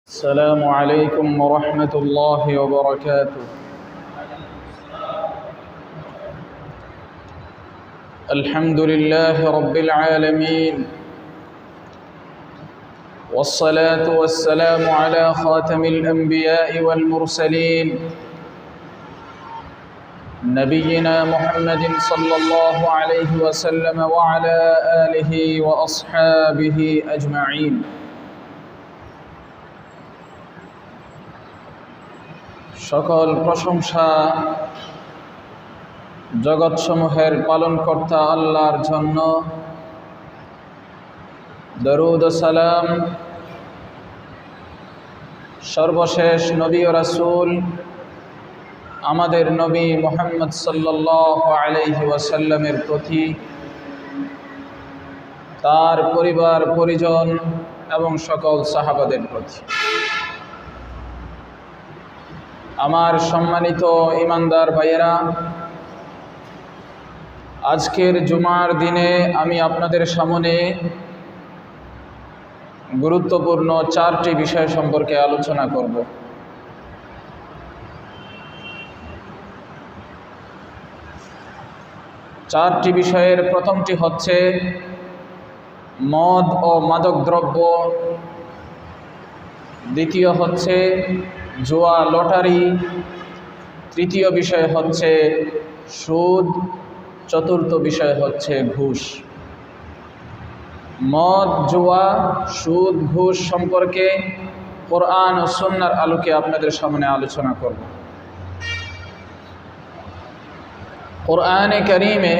السلام عليكم ورحمة الله وبركاته. الحمد لله رب العالمين، والصلاة والسلام على خاتم الأنبياء والمرسلين نبينا محمد صلى الله عليه وسلم وعلى آله وأصحابه أجمعين। সকল প্রশংসা জগৎসমূহের পালনকর্তা আল্লাহর জন্য। দরুদ ও সালাম সর্বশেষ নবী ও রাসূল আমাদের নবী মুহাম্মদ সাল্লাল্লাহু আলাইহি ওয়াসাল্লামের প্রতি, তার পরিবার পরিজন এবং সকল সাহাবাদের প্রতি। আমার সম্মানিত ঈমানদার ভাইয়েরা, আজকের জুমার দিনে আমি আপনাদের সামনে গুরুত্বপূর্ণ চারটি বিষয় সম্পর্কে আলোচনা করব। চারটি বিষয়ের প্রথমটি হচ্ছে মদ ও মাদকদ্রব্য, দ্বিতীয় হচ্ছে জুয়া লটারি, তৃতীয় বিষয় হচ্ছে সুদ, চতুর্থ বিষয় হচ্ছে ঘুষ। মদ, জুয়া, সুদ, ঘুষ সম্পর্কে কোরআন ও সুন্নাহর আলোকে আপনাদের সামনে আলোচনা করব। কোরআনে কারীমে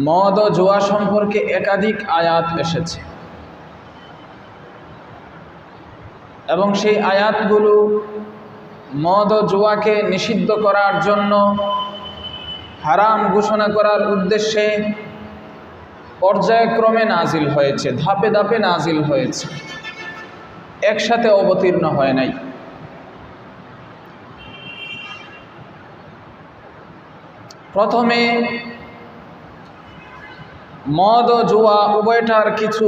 মদ ও জুয়া সম্পর্কে একাধিক আয়াত এসেছে এবং সেই আয়াতগুলো মদ ও জুয়াকে নিষিদ্ধ করার জন্য, হারাম ঘোষণা করার উদ্দেশ্যে পর্যায়ক্রমে নাজিল হয়েছে, ধাপে ধাপে নাজিল হয়েছে, একসাথে অবতীর্ণ হয় নাই। প্রথমে মদ ও জুয়া উভয়টার কিছু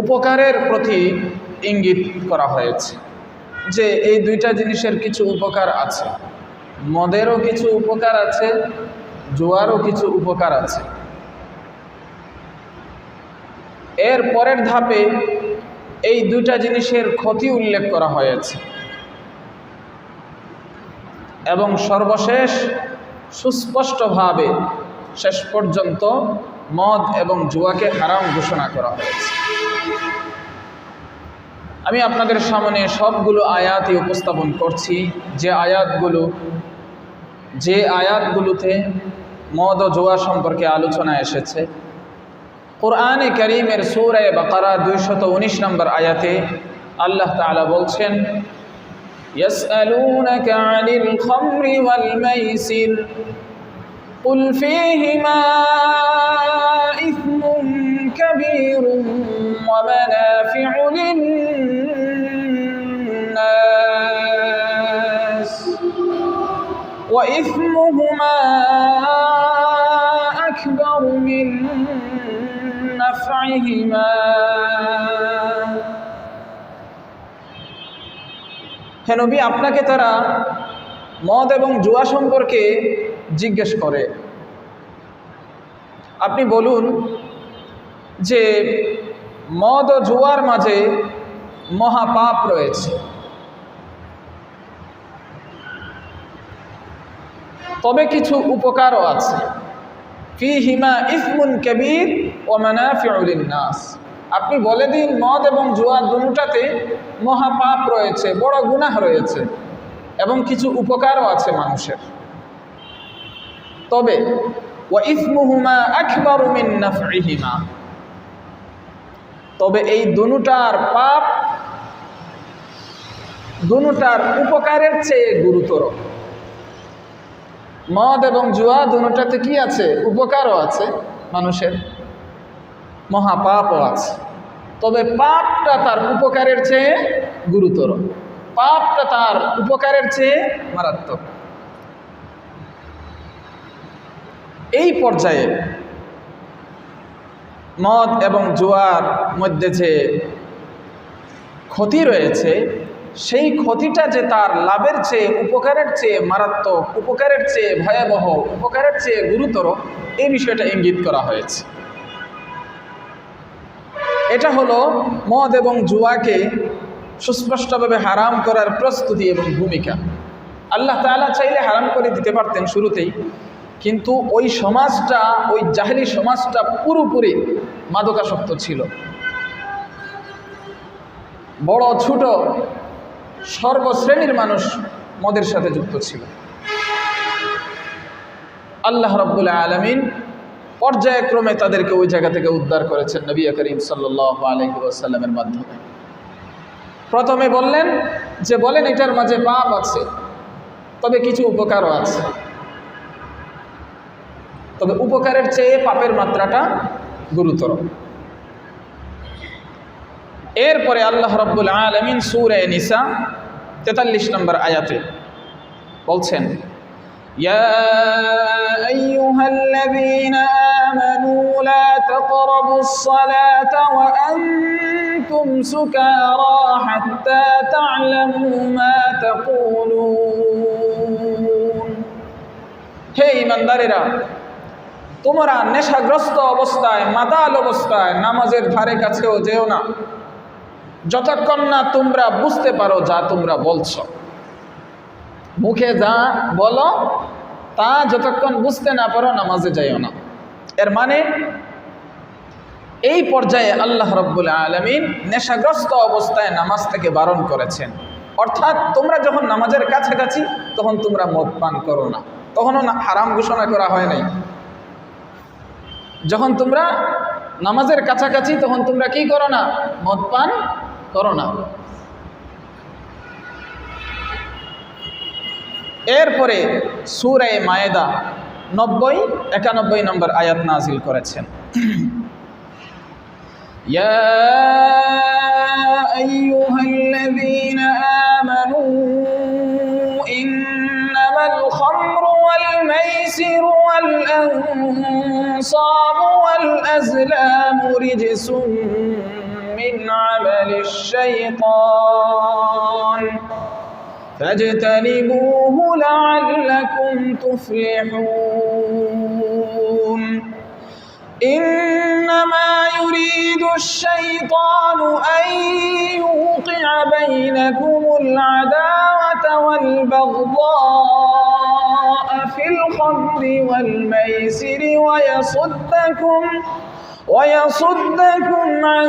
উপকারের প্রতি ইঙ্গিত করা হয়েছে, যে এই দুইটা জিনিসের কিছু উপকার আছে। মদেরও কিছু উপকার আছে, জুয়ারও কিছু উপকার আছে। এর পরের ধাপে এই দুইটা জিনিসের ক্ষতি উল্লেখ করা হয়েছে এবং সর্বশেষ সুস্পষ্টভাবে শেষ পর্যন্ত মদ এবং জুয়াকে হারাম ঘোষণা করা হয়েছে। আমি আপনাদের সামনে সবগুলো আয়াতই উপস্থাপন করছি, যে আয়াতগুলোতে মদ ও জুয়া সম্পর্কে আলোচনা এসেছে। কোরআনে কারীমের সূরা বাকারা 219 নম্বর আয়াতে আল্লাহ তাআলা বলছেন, ইয়াসআলুনাকা আনিল খামরি ওয়াল মাইসির কুল ফীহিমা ইসমুন কাবীরুন ওয়া মানাফিউ লিন-নাস ওয়া ইসমুহুমা আকবারু মিন নাফইহিমা। হে নবী, আপনাকে তারা মদ এবং জুয়া সম্পর্কে জিজ্ঞেস করে। আপনি বলুন যে মদ ও জুয়ার মাঝে মহাপাপ রয়েছে, তবে কিছু উপকারও আছে। ফীহিমা ইসমুন কাবীর ওয়া মানাফিউ লিন-নাস। আপনি বলে দিন মদ এবং জুয়া দুটোতে মহাপাপ রয়েছে, বড় গুনাহ রয়েছে এবং কিছু উপকারও আছে মানুষের। তবে ওয়া ইসমুহুমা আকবারু মিন নাফইহিমা, তবে এই দুটোটার পাপ দুটোটার উপকারের চেয়ে গুরুতর। মদ এবং জুয়া দুটোটাতে কি আছে? উপকারও আছে মানুষের, মহাপাপও আছে। তবে পাপটা তার উপকারের চেয়ে গুরুতর, পাপটা তার উপকারের চেয়ে মারাত্মক। এই পর্যায়ে মদ এবং জুয়ার মধ্যে যে ক্ষতি রয়েছে, সেই ক্ষতিটা যে তার লাভের চেয়ে, উপকারের চেয়ে মারাত্মক, উপকারের চেয়ে ভয়াবহ, উপকারের চেয়ে গুরুতর, এই বিষয়টা ইঙ্গিত করা হয়েছে। এটা হলো মদ এবং জুয়াকে সুস্পষ্টভাবে হারাম করার প্রস্তুতি এবং ভূমিকা। আল্লাহ তাআলা চাইলে হারাম করে দিতে পারতেন শুরুতেই, কিন্তু ওই সমাজটা, ওই জাহেলি সমাজটা পুরোপুরি মাদকাসক্ত ছিল। বড় ছোট সর্বশ্রেণীর মানুষ মদের সাথে যুক্ত ছিল। আল্লাহ রাব্বুল আলামিন পর্যায়ক্রমে তাদেরকে ওই জায়গা থেকে উদ্ধার করেছেন নবী করিম সাল্লাল্লাহু আলাইহি ওয়াসাল্লামের মাধ্যমে। প্রথমে বললেন যে বলেন এটার মাঝে পাপ আছে, তবে কিছু উপকারও আছে, তবে উপকারের চেয়ে পাপের মাত্রাটা গুরুতর। এরপরে আল্লাহ রাব্বুল আলামিন সূরা নিসা 43 নম্বর আয়াতে বলছেন, ইয়া আইয়ুহাল্লাযীনা আমানু লা তাকরাবুস সালাতা ওয়া আনতুম সুকারা হাত্তা তা'লামু মা তাকুলুন। হে ঈমানদারেরা, তোমরা নেশাগ্রস্ত অবস্থায়, মাতাল অবস্থায় নামাজের ধারে কাছেও যেও না, যতক্ষণ না তোমরা বুঝতে পারো যা তোমরা বলছো। মুখে যা বলো তা যতক্ষণ বুঝতে না পারো নামাজে যাইও না। এর মানে এই পর্যায়ে আল্লাহ রাব্বুল আলামিন নেশাগ্রস্ত অবস্থায় নামাজ থেকে বারণ করেছেন। অর্থাৎ তোমরা যখন নামাজের কাছাকাছি তখন তোমরা মদ পান করো না। তখনও হারাম ঘোষণা করা হয় নাই। যখন তোমরা নামাজের কাছাকাছি তখন তোমরা কি করো না? মদ পান করো না। এরপরে সূরা মায়েদা 90-91 নম্বর আয়াত নাজিল করেছেন। ইয়া আইয়ুহাল্লাযীনা আমানু ইন্নামাল খামরু ওয়াল মাইসিরু ওয়াল আনসাবু ওয়াল আজলামু রিজসুম মিন আমালিশ শাইতান فاجتنبوه لعلكم تفلحون إنما يريد الشيطان أن يوقع بينكم العداوة والبغضاء في الخمر والميسر ويصدكم عن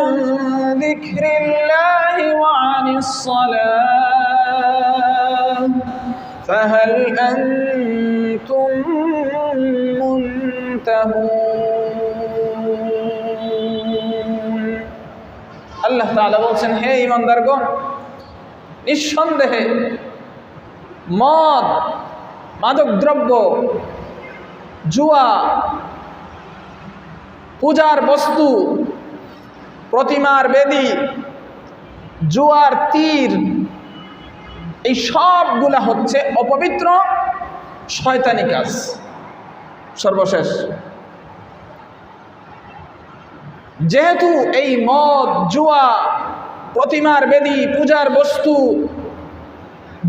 ذكر الله وعن الصلاة فهل أنتم منتهون। আল্লাহ তাআলা বলছেন, হে ঈমানদারগণ, নিঃসন্দেহে মদ, মাদকদ্রব্য, জুয়া, পূজার বস্তু, প্রতিমার বেদী, জুয়ার তীর, এই সবগুলা হচ্ছে অপবিত্র শয়তানি কাজ। সর্বশেষ, যেহেতু এই মদ, জুয়া, প্রতিমার বেদী, পূজার বস্তু,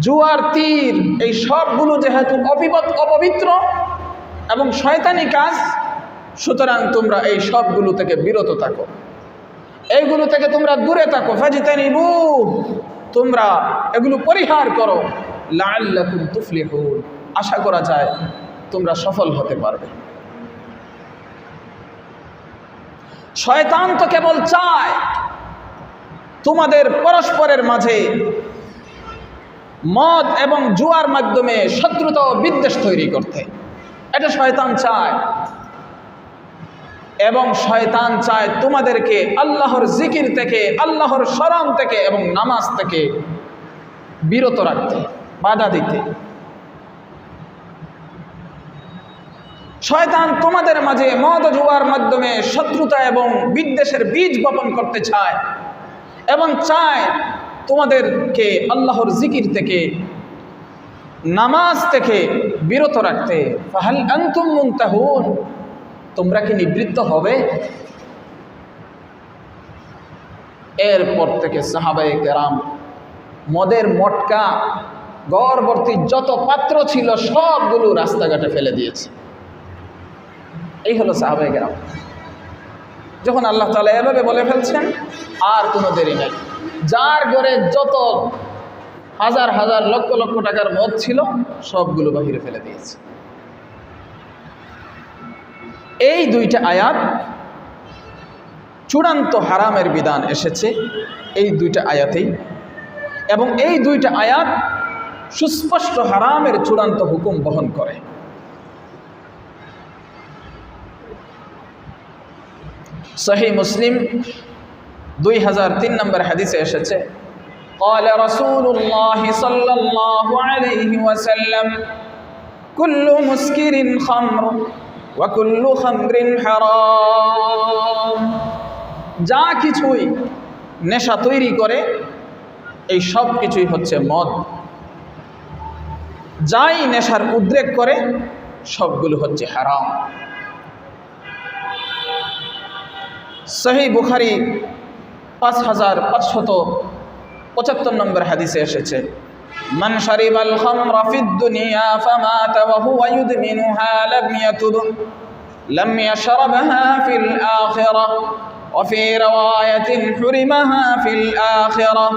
জুয়ার তীর, এই সবগুলো যেহেতু অপবিত্র এবং শয়তানি কাজ, সুতরাং তোমরা এই সবগুলো থেকে বিরত থাকো, এইগুলো থেকে তোমরা দূরে থাকো। ফাজতানিবু, তোমরা এগুলো পরিহার করো। লাআল্লাকুম তুফলিহুন, আশা করা যায় তোমরা সফল হতে পারবে। শয়তান তো কেবল চায় তোমাদের পরস্পরের মাঝে মদ এবং জুয়ার মাধ্যমে শত্রুতা ও বিদ্বেষ তৈরি করতে। এটা শয়তান চায়। এবং শয়তান চায় তোমাদেরকে আল্লাহর জিকির থেকে, আল্লাহর স্মরণ থেকে এবং নামাজ থেকে বিরত রাখতে, বাধা দিতে। শয়তান তোমাদের মাঝে মদ ও জুয়ার মাধ্যমে শত্রুতা এবং বিদ্বেষের বীজ বপন করতে চায় এবং চায় তোমাদেরকে আল্লাহর জিকির থেকে, নামাজ থেকে বিরত রাখতে। ফাহাল আনতুম মুনতাহুন, তোমরা কি নিবৃত্ত হবে? এরপর থেকে সাহাবায়ে কেরাম মদের মটকা গড়ভর্তি যত পাত্র ছিল সবগুলো রাস্তাঘাটে ফেলে দিয়েছে। এই হলো সাহাবায়ে কেরাম। যখন আল্লাহ তাআলা এভাবে বলে ফেলছেন, আর কোনো দেরি নাই। যার ঘরে যত হাজার হাজার লক্ষ লক্ষ টাকার মদ ছিল সবগুলো বাহিরে ফেলে দিয়েছে। এই দুইটা আয়াত চূড়ান্ত হারামের বিধান এসেছে এই দুইটা আয়াতেই, এবং এই দুইটা আয়াত সুস্পষ্ট হারামের চূড়ান্ত হুকুম বহন করে। সহিহ মুসলিম 2003 নম্বর হাদিসে এসেছে, قال رسول الله صلى الله عليه وسلم كل مسكر خمر وكل خمر حرام। যা কিছুই নেশা তৈরি করে এই সব কিছুই হচ্ছে মদ, যাই নেশার উদ্রেক করে সবগুলো হচ্ছে হারাম। সহিহ বুখারী 5575 নম্বর হাদিসে এসেছে, মান শারিবাল খামরা ফিদ দুনিয়া ফামাতা ওয়া হুয়া ইউদমিনুহা লাম ইয়াশরাবহা ফিল আখিরাহ ওয়া ফি রিওয়ায়াতিন হুরিমাহা ফিল আখিরাহ।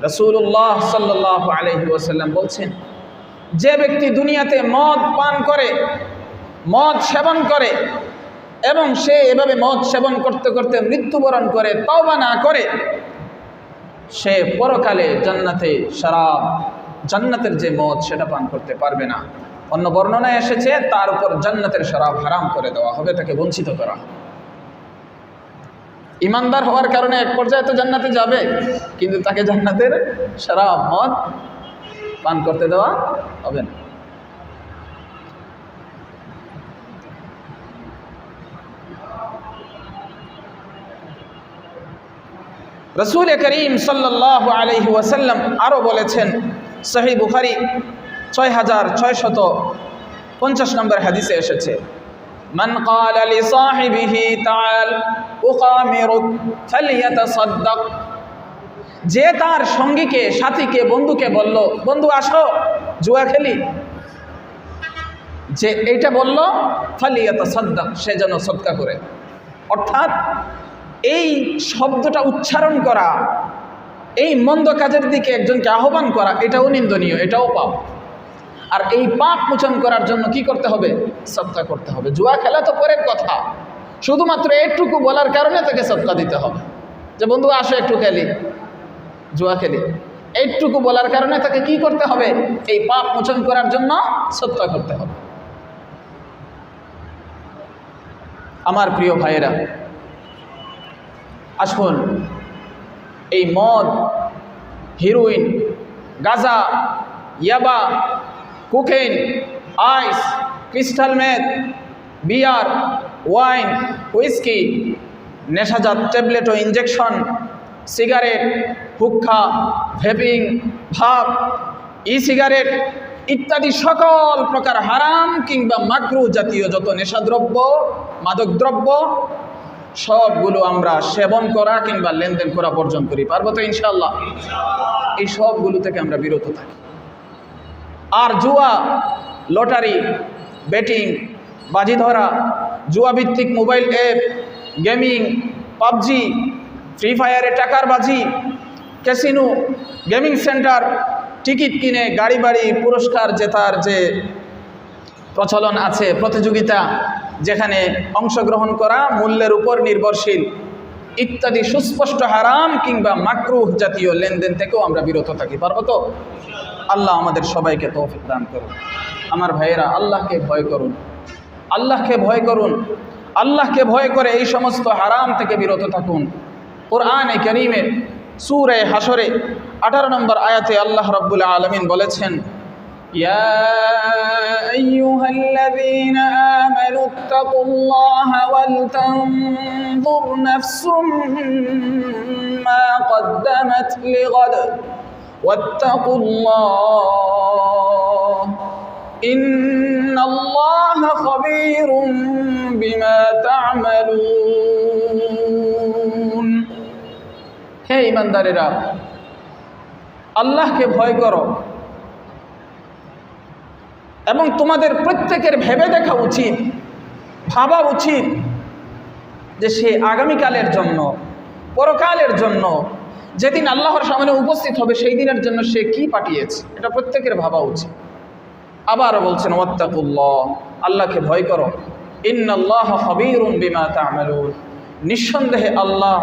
রাসূলুল্লাহ সাল্লাল্লাহু আলাইহি ওয়াসাল্লাম বলছেন, যে ব্যক্তি দুনিয়াতে মদ পান করে, মদ সেবন করে এবং সে এভাবে মদ সেবন করতে করতে মৃত্যুবরণ করে, তওবা না করে, সে পরকালে জান্নাতে শরাব, জান্নাতের যে মদ সেটা পান করতে পারবে না। অন্য বর্ণনায় এসেছে তার উপর জান্নাতের শরাব হারাম করে দেওয়া হবে, তাকে বঞ্চিত করা হবে। ইমানদার হওয়ার কারণে এক পর্যায়ে তো জান্নাতে যাবে, কিন্তু তাকে জান্নাতের শরাব মদ পান করতে দেওয়া হবে না। রাসূল করিম সাল্লাল্লাহু আলাইহি ওয়াসাল্লাম আরো বলেছেন, সহিহ বুখারী 6650 নম্বর হাদিসে এসেছে, মান ক্বালা লি সাহিবিহি তাআল উকামিরুক ফালইয়াতাসাদদাক। যে তার সঙ্গীকে, সাথীকে, বন্ধুকে বলল, বন্ধু আসো জুয়া খেলি, যে এইটা বলল ফালইয়াতাসাদদাক, সে যেন সদকা করে। অর্থাৎ এই শব্দটা উচ্চারণ করা, এই মন্দ কাজের দিকে একজনকে আহ্বান করা, এটাও নিন্দনীয়, এটাও পাপ। আর এই পাপ মোচন করার জন্য কি করতে হবে? সদকা করতে হবে। জুয়া খেলা তো পরের কথা, শুধুমাত্র এইটুকু বলার কারণে তাকে সদকা দিতে হবে, যে বন্ধু আসো একটু খেলি, জুয়া খেলি। এইটুকু বলার কারণে তাকে কি করতে হবে? এই পাপ মোচন করার জন্য সদকা করতে হবে। আমার প্রিয় ভাইয়েরা, আসুন এই মদ, হিরোইন, গাঁজা, ইয়াবা, কোকেইন, আইস, ক্রিস্টাল মেথ, বিয়ার, ওয়াইন, হুইস্কি, নেশাজাত ট্যাবলেট ও ইঞ্জেকশন, সিগারেট, হুক্কা, ভেপিং, ভাপ, ই সিগারেট ইত্যাদি সকল প্রকার হারাম কিংবা মাকরুহ জাতীয় যত নেশাদ্রব্য, মাদকদ্রব্য, সবগুলো আমরা সেবন করা কিংবা লেনদেন করা বর্জন করি। পারবো তো ইনশাআল্লাহ? এই সবগুলো থেকে আমরা বিরত থাকি। আর জুয়া, লটারি, বেটিং, বাজি ধরা, জুয়া ভিত্তিক mobile app, gaming, PUBG, free ফায়ারে টাকার বাজি, ক্যাসিনো, গেমিং সেন্টার, টিকিট কিনে গাড়ি বাড়ি পুরস্কার জেতার যে প্রচলন আছে, প্রতিযোগিতা, যেখানে অংশগ্রহণ করা মূল্যের উপর নির্ভরশীল, ইত্যাদি সুস্পষ্ট হারাম কিংবা মাকরুহ জাতীয় লেনদেন থেকেও আমরা বিরত থাকি। পারবো তো? আল্লাহ আমাদের সবাইকে তৌফিক দান করুন। আমার ভাইয়েরা, আল্লাহকে ভয় করুন, আল্লাহকে ভয় করুন, আল্লাহকে ভয় করে এই সমস্ত হারাম থেকে বিরত থাকুন। কোরআনে কারীমে সূরা হাশরে 18 নম্বর আয়াতে আল্লাহ রাব্বুল আলামিন বলেছেন, ইয়া আইয়ুহাল্লাযীনা আমানুত্তাকুল্লাহা ওয়াল তানজুর নাফসুম মা কদ্দামাত লিগাদ ওয়াত্তাকুল্লাহ ইন্নাল্লাহা খাবীরুম বিমা তা'মালুন। হে ইমানদারেরা, আল্লাহকে ভয় করো এবং তোমাদের প্রত্যেকের ভেবে দেখা উচিত, ভাবা উচিত যে সে আগামীকালের জন্য, পরকালের জন্য, যেদিন আল্লাহর সামনে উপস্থিত হবে সেই দিনের জন্য সে কি পাঠিয়েছে, এটা প্রত্যেকের ভাবা উচিত। আবারও বলছেন ওয়াত্তাকুল্লাহ, আল্লাহকে ভয় করো, ইন্নাল্লাহা খাবীরুম বিমা তা'মালুন, নিঃসন্দেহে আল্লাহ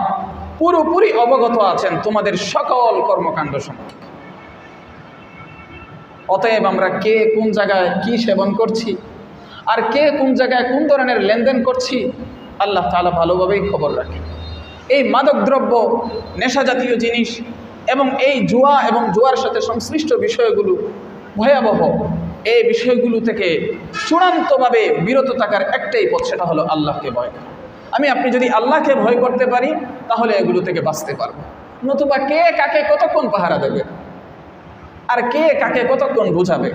পুরোপুরি অবগত আছেন তোমাদের সকল কর্মকাণ্ড সম্পর্কে। অতএব আমরা কে কোন জায়গায় কি সেবন করছি আর কে কোন জায়গায় কোন ধরনের লেনদেন করছি আল্লাহ তাআলা ভালোভাবেই খবর রাখেন। এই মাদকদ্রব্য, নেশা জাতীয় জিনিস এবং এই জুয়া এবং জুয়ার সাথে সংশ্লিষ্ট বিষয়গুলো ভয়াবহ। এই বিষয়গুলো থেকে চূড়ান্তভাবে বিরত থাকার একটাই পথ, সেটা হলো আল্লাহকে ভয় করা। আপনি যদি আল্লাহকে ভয় করতে পারি তাহলে এগুলো থেকে বাঁচতে পারবো, নতুবা কে কাকে কতক্ষণ পাহারা দেবে আর কে কাকে কতক্ষণ বুঝাবে।